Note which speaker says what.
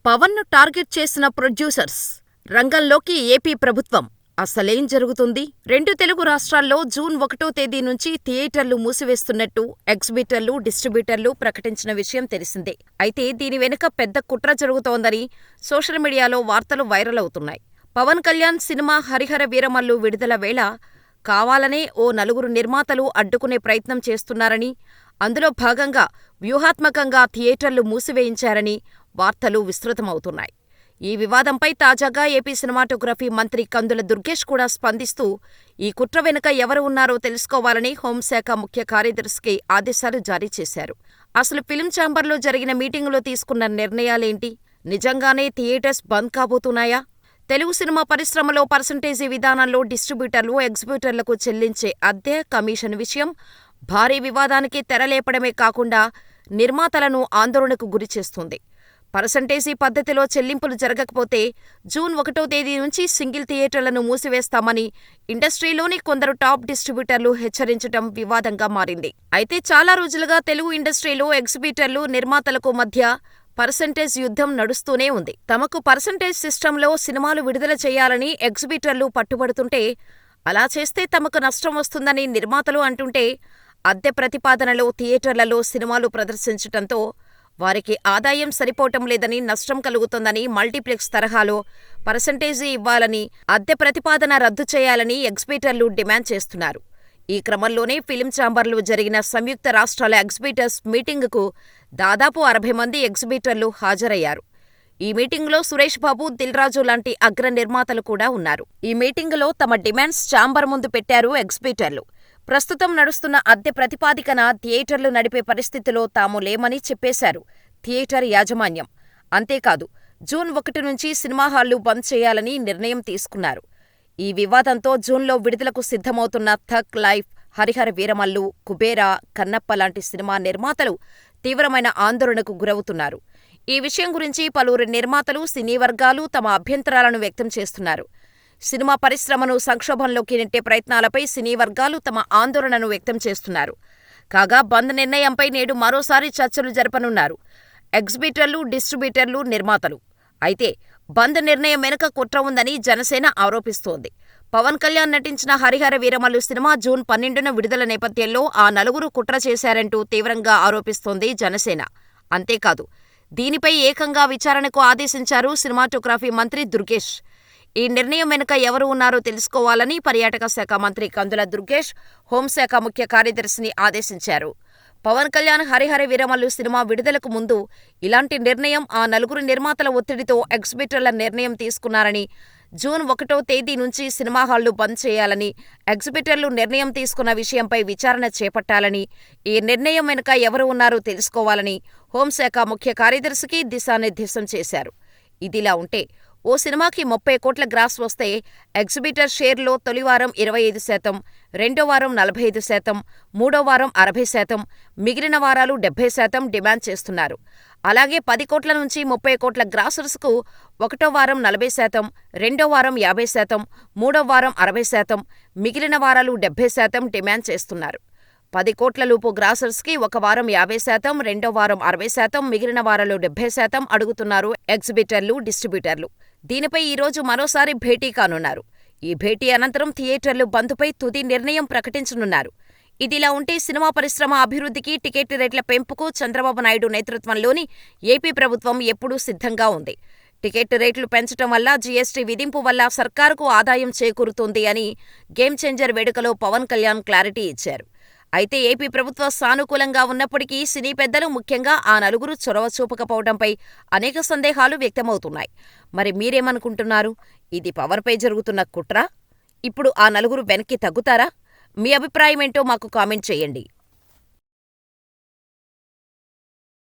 Speaker 1: పవన్ను target చేసిన producers. రంగంలోకి AP ప్రభుత్వం. అసలేం జరుగుతుంది? రెండు తెలుగు రాష్ట్రాల్లో జూన్ 1వ తేదీ నుంచి థియేటర్లు మూసివేస్తున్నట్టు ఎగ్జిబిటర్లు, డిస్ట్రిబ్యూటర్లు ప్రకటించిన విషయం తెలిసిందే. అయితే దీని వెనుక పెద్ద కుట్ర జరుగుతోందని సోషల్ మీడియాలో వార్తలు వైరల్ అవుతున్నాయి. పవన్ కళ్యాణ్ సినిమా 'హరిహర వీరమల్లు' విడుదల వేళ కావాలనే ఓ నలుగురు నిర్మాతలు అడ్డుకునే ప్రయత్నం చేస్తున్నారని, అందులో భాగంగా వ్యూహాత్మకంగా థియేటర్లు మూసివేయించారని వార్తలు విస్తృతమవుతున్నాయి. ఈ వివాదంపై తాజాగా ఏపీ సినిమాటోగ్రఫీ మంత్రి కందుల దుర్గేష్ కూడా స్పందిస్తూ ఈ కుట్ర వెనుక ఎవరు ఉన్నారో తెలుసుకోవాలని హోంశాఖ ముఖ్య కార్యదర్శికి ఆదేశాలు జారీ చేశారు. అసలు ఫిల్మ్ ఛాంబర్లో జరిగిన మీటింగులో తీసుకున్న నిర్ణయాలేంటి? నిజంగానే థియేటర్స్ బంద్ కాబోతున్నాయా? తెలుగు సినిమా పరిశ్రమలో పర్సంటేజీ విధానంలో డిస్ట్రిబ్యూటర్లు, ఎగ్జిబిటర్లకు చెల్లించే అద్దె, కమిషన్ విషయం భారీ వివాదానికి తెరలేపడమే కాకుండా నిర్మాతలను ఆందోళనకు గురిచేస్తుంది. పర్సంటేజీ పద్ధతిలో చెల్లింపులు జరగకపోతే జూన్ 1వ తేదీ నుంచి సింగిల్ థియేటర్లను మూసివేస్తామని ఇండస్ట్రీలోని కొందరు టాప్ డిస్ట్రిబ్యూటర్లు హెచ్చరించటం వివాదంగా మారింది. అయితే చాలా రోజులుగా తెలుగు ఇండస్ట్రీలో ఎగ్జిబిటర్లు, నిర్మాతలకు మధ్య పర్సంటేజ్ యుద్ధం నడుస్తూనే ఉంది. తమకు పర్సంటేజ్ సిస్టంలో సినిమాలు విడుదల చేయాలని ఎగ్జిబిటర్లు పట్టుబడుతుంటే, అలా చేస్తే తమకు నష్టం వస్తుందని నిర్మాతలు అంటుంటే, అద్దె ప్రతిపాదనలో థియేటర్లలో సినిమాలు ప్రదర్శించటంతో వారికి ఆదాయం సరిపోవటం లేదని, నష్టం కలుగుతోందని మల్టీప్లెక్స్ తరహాలో పర్సంటేజీ ఇవ్వాలని, అద్దె ప్రతిపాదన రద్దు చేయాలని ఎగ్జిబిటర్లు డిమాండ్ చేస్తున్నారు. ఈ క్రమంలోనే ఫిల్మ్ ఛాంబర్లో జరిగిన సంయుక్త రాష్ట్రాల ఎగ్జిబిటర్స్ మీటింగుకు దాదాపు 60 మంది ఎగ్జిబిటర్లు హాజరయ్యారు. ఈ మీటింగులో సురేష్ బాబు, దిల్ రాజు లాంటి అగ్ర నిర్మాతలు కూడా ఉన్నారు. ఈ మీటింగులో తమ డిమాండ్స్ ఛాంబర్ ముందు పెట్టారు ఎగ్జిబిటర్లు. ప్రస్తుతం నడుస్తున్న అద్దె ప్రతిపాదికన థియేటర్లు నడిపే పరిస్థితిలో తాము లేమని చెప్పేశారు థియేటర్ యాజమాన్యం. అంతేకాదు, జూన్ 1 నుంచి సినిమా హాళ్లు బంద్ చేయాలని నిర్ణయం తీసుకున్నారు. ఈ వివాదంతో జూన్లో విడుదలకు సిద్ధమవుతున్న థగ్ లైఫ్, హరిహర వీరమల్లు, కుబేరా, కన్నప్ప లాంటి సినిమా నిర్మాతలు తీవ్రమైన ఆందోళనకు గురవుతున్నారు. ఈ విషయం గురించి పలువురు నిర్మాతలు, సినీ వర్గాలు తమ అభ్యంతరాలను వ్యక్తం చేస్తున్నారు. సినిమా పరిశ్రమను సంక్షోభంలోకి నెట్టే ప్రయత్నాలపై సినీ వర్గాలు తమ ఆందోళనను వ్యక్తం చేస్తున్నారు. కాగా బంద్ నిర్ణయంపై నేడు మరోసారి చర్చలు జరపనున్నారు ఎగ్జిబిటర్లు, డిస్ట్రిబ్యూటర్లు, నిర్మాతలు. అయితే బంద్ నిర్ణయం వెనుక కుట్ర ఉందని జనసేన ఆరోపిస్తోంది. పవన్ కళ్యాణ్ నటించిన 'హరిహర వీరమల్లు' సినిమా జూన్ 12న విడుదల నేపథ్యంలో ఆ నలుగురు కుట్ర చేశారంటూ తీవ్రంగా ఆరోపిస్తోంది జనసేన. అంతేకాదు, దీనిపై ఏకంగా విచారణకు ఆదేశించారు సినిమాటోగ్రఫీ మంత్రి దుర్గేష్. ఈ నిర్ణయం వెనుక ఎవరు ఉన్నారో తెలుసుకోవాలని పర్యాటక శాఖ మంత్రి కందుల దుర్గేష్ హోంశాఖ ముఖ్య కార్యదర్శిని ఆదేశించారు. పవన్ కళ్యాణ్ 'హరిహర వీరమల్లు' సినిమా విడుదలకు ముందు ఇలాంటి నిర్ణయం ఆ నలుగురు నిర్మాతల ఒత్తిడితో ఎగ్జిబిటర్ల నిర్ణయం తీసుకున్నారని, జూన్ 1వ తేదీ నుంచి సినిమా హాళ్లు బంద్ చేయాలని ఎగ్జిబిటర్లు నిర్ణయం తీసుకున్న విషయంపై విచారణ చేపట్టాలని, ఈ నిర్ణయం వెనుక ఎవరు ఉన్నారో తెలుసుకోవాలని హోంశాఖ ముఖ్య కార్యదర్శికి దిశానిర్దేశం చేశారు. ఇదిలా ఉంటే ఓ సినిమాకి 30 కోట్ల గ్రాస్ వస్తే ఎగ్జిబిటర్ షేర్లో తొలి వారం 25%, రెండో వారం 45%, మూడో వారం 60%, మిగిలిన వారాలు 70% డిమాండ్ చేస్తున్నారు. అలాగే 10 కోట్ల నుంచి 30 కోట్ల గ్రాసర్స్కు ఒకటో వారం 40%, రెండో వారం 50%, మూడో వారం 60%, మిగిలిన వారాలు 70% డిమాండ్ చేస్తున్నారు. 10 కోట్ల లోపు గ్రాసర్స్కి ఒక వారం 50%, రెండో వారం 60%, మిగిలిన వారాలు 70% అడుగుతున్నారు ఎగ్జిబిటర్లు, డిస్ట్రిబ్యూటర్లు. దీనిపై ఈరోజు మరోసారి భేటీ కానున్నారు. ఈ భేటీ అనంతరం థియేటర్లు బంద్పై తుది నిర్ణయం ప్రకటించనున్నారు. ఇదిలా ఉంటే సినిమా పరిశ్రమ అభివృద్ధికి, టికెట్ రేట్ల పెంపుకు చంద్రబాబు నాయుడు నేతృత్వంలోని ఏపీ ప్రభుత్వం ఎప్పుడూ సిద్ధంగా ఉంది. టికెట్ రేట్లు పెంచటం వల్ల, జీఎస్టీ విధింపు వల్ల సర్కారుకు ఆదాయం చేకూరుతుంది అని గేమ్ చేంజర్ వేడుకలో పవన్ కళ్యాణ్ క్లారిటీ ఇచ్చారు. అయితే ఏపీ ప్రభుత్వ సానుకూలంగా ఉన్నప్పటికీ సినీ పెద్దలు, ముఖ్యంగా ఆ నలుగురు చొరవ చూపకపోవడంపై అనేక సందేహాలు వ్యక్తమవుతున్నాయి. మరి మీరేమనుకుంటున్నారు? ఇది పవన్పై జరుగుతున్న కుట్రా? ఇప్పుడు ఆ నలుగురు వెనక్కి తగ్గుతారా? మీ అభిప్రాయమేంటో మాకు కామెంట్ చేయండి.